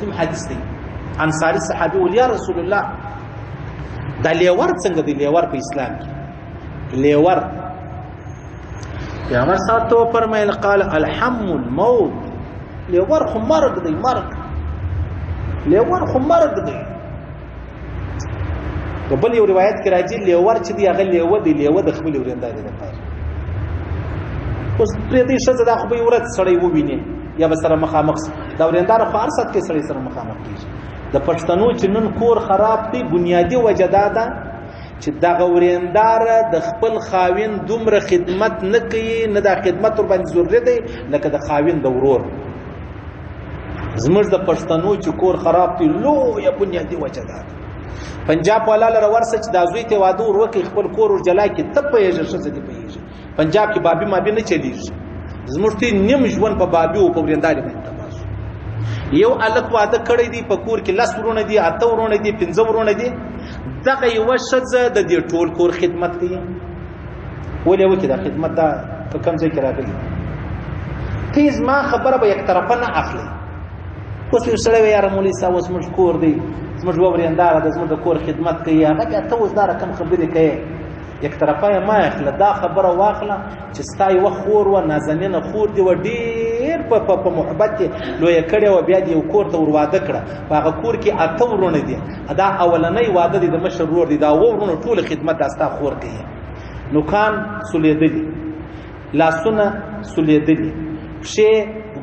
مسلم حدیث دی انصاری صحابي ول یا رسول الله دا لیور څنګه دی لیور په اسلام کې لیور پیغمبر صاحب ته فرمایل قال الحم الموت لیور خو مرګ دی مرګ لیور خو مرګ دی په بل یو روایت کې راځي لیور چې دی هغه لیوه دی لیوه د خپل ورندار دی لپاره اوس پرې دې شزه دا خو به ورته سړی وویني یا به سره مخامخ دا ورندار خو هر سات کې سړی سره مخامخ کیږي د پښتنو چې نن کور خراب دی بنیادی وجه دا ده چې دغه ورندار د خپل خاوین دومره خدمت نه کوي نه دا خدمت ور باندې ضروري دی لکه د خاوین د ورور زموږ د پښتنو چې کور خراب دی لویه بنیادی وجه ده پنجاب والا لره ورسه چې د زوی ته واده وروکي خپل کور ور جلا کې ته پیژه شته دی پیژه پنجاب کې بابي مابي نه چلیږي زموږ ته نیم ژوند په بابي او په ورنداري باندې تاسو یو الک واده کړی دی په کور کې لس ورونه دي اته ورونه دي 15 ورونه دي دغه یو شزه د دې ټول کور خدمت کوي ولې وکړه د خدمت دا په کوم ځای کې راغلی تیز ما خبره به یک طرفه نه اخلي اوس یو سره یاره مولوی صاحب اوس موږ کور دی زموږ وریندار د زموږ د کور خدمت کوي هغه ته اوس دا رقم خبرې کوي یک طرفه ما اخله دا خبره واخله چې ستای و خور و نازنینه خور دی و ډیر په محبت لوی کړي و بیا دی کور ته ور واده کړه هغه کور کې اته ورونه دي دا اولنۍ واده دی د مشر ور دی دا ورونه ټول خدمت استا خور کوي نو کان سولیدلی لاسونه سولیدلی شی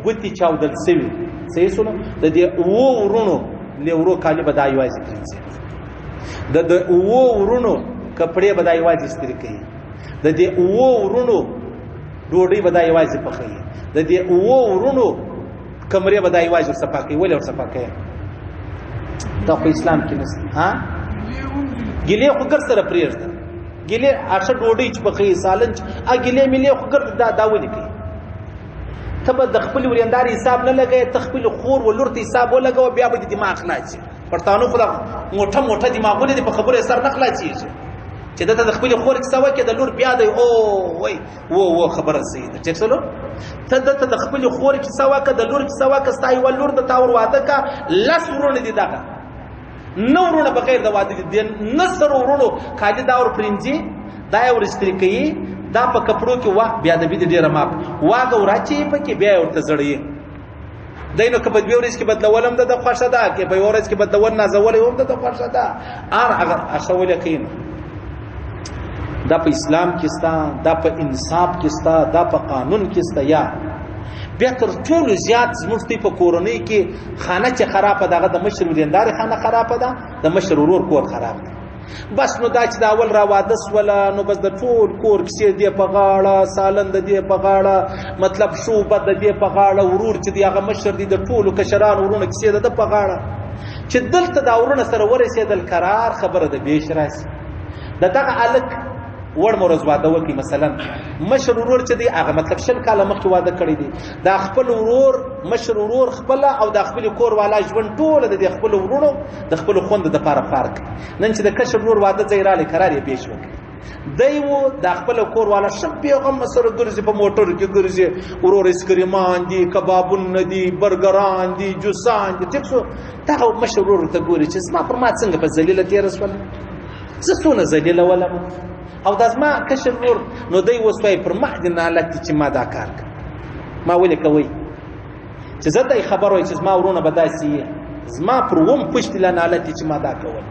ګوتی چاودل سوي صحیح سونه د دې ورونو لورو کالی بدای وایي کړي د ورونو کپڑے بدای واځي ستري کوي د دې ورونو ډوډۍ بدای واځي پخوي د دې ورونو کمرې بدای واځي صفا کوي ولې ور صفا کوي دا په اسلام کې نشته ها ګلې خو ګر سره پریږده ګلې اشه ډوډۍ چې پخوي سالن ا ګلې ملي خو ګر دا ولې کوي ته به د خپل وریندار حساب نه لګي ته خپل خور ولورته حساب ولګو بیا به دماغ خلاصي پښتانو خو موټه موټه دماغونه دي په خبره سر نه خلاصيږي چې دته د خپل خور کیسه وکړي د لور بیا دی او وای و خبره سیده چې څلو ته دته د خپل خور کیسه وکړه د لور کیسه وکړه ستای ولور د تاور واده کا لس ورونه دي دغه نو ورونه بغیر د واده دي نصر ورونو کاجی دا ور پرنجي دا ور استری کوي دا په کپړو کې وا بیا د بيد ډیره ماپ واګه وراچی په کې بیا ورته زړی دینو که په دوی ورځ کې بدلولم د خوښه ده کې په ورځ کې بدلول نه زولې هم د خوښه ده هغه اصول کین دا په اسلام کې ستا دا په انصاف کې ستا دا په قانون کې ستا یا بیا تر ټولو زیات زموږ په کورنۍ کې خانه چې خرابه دغه د مشر وریندار خانه خرابه ده د مشر ورور کور خراب ده بس نو دا چې دا اول را واده ولا نو بس د ټول کور کې دی په غاړه سالن د دی په غاړه مطلب شوبه د دی په غاړه ورور چې دی هغه مشر دی د ټولو کشران ورونه کې د په غاړه چې دلته دا ورونه سره ورسېدل قرار خبره د بیش راسي دغه الک ور مرز واده وکي مثلا مشر ورور چې دی هغه مطلب شل کاله مخکې واده کړی دی دا خپل ورور مشر ورور خپل او د خپل کور والا ژوند ټول د خپل ورونو د خپل خوند د لپاره فرق نن چې د کشر ورور واده ځایراله قرار یې پیښ وکړي دایو د خپل کور والا شپ پیغام سره ګرځي په موټر کې ګرځي ورور اسکریمان دي کبابون دي برګران دي جوسان دي تکسو دا مشر ورور ته ګوري چې ما پر ما څنګه په ذلیله تیر رسول زه ذلیله ولم او دازما کشر ور نو دی وسوي پر معدن حالت چې ما دا کار ما ولې کوي چې زته خبر وای چې ما ورونه بداسي زما پر ووم پښت لنه حالت چې ما دا کول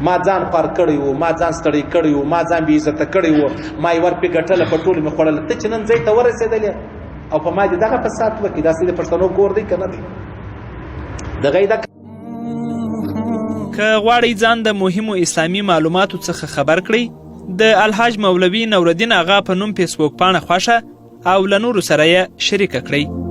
ما ځان پر کړی وو ما ځان ستړی کړی وو ما ځان بي عزت کړی وو ما یې ور په ګټله په ټول می خړل ته چې نن ځای ته ورسېدل او په ما دې دغه په سات وکي دا سید پښتنو کور دی کنه دی دغه دا که غواړئ ځان د مهمو اسلامي معلوماتو څخه خبر کړئ د الحاج مولوي نورالدین آغا په نوم فیسبوک پاڼه خوښه او له نورو سره یې شریکه کړئ.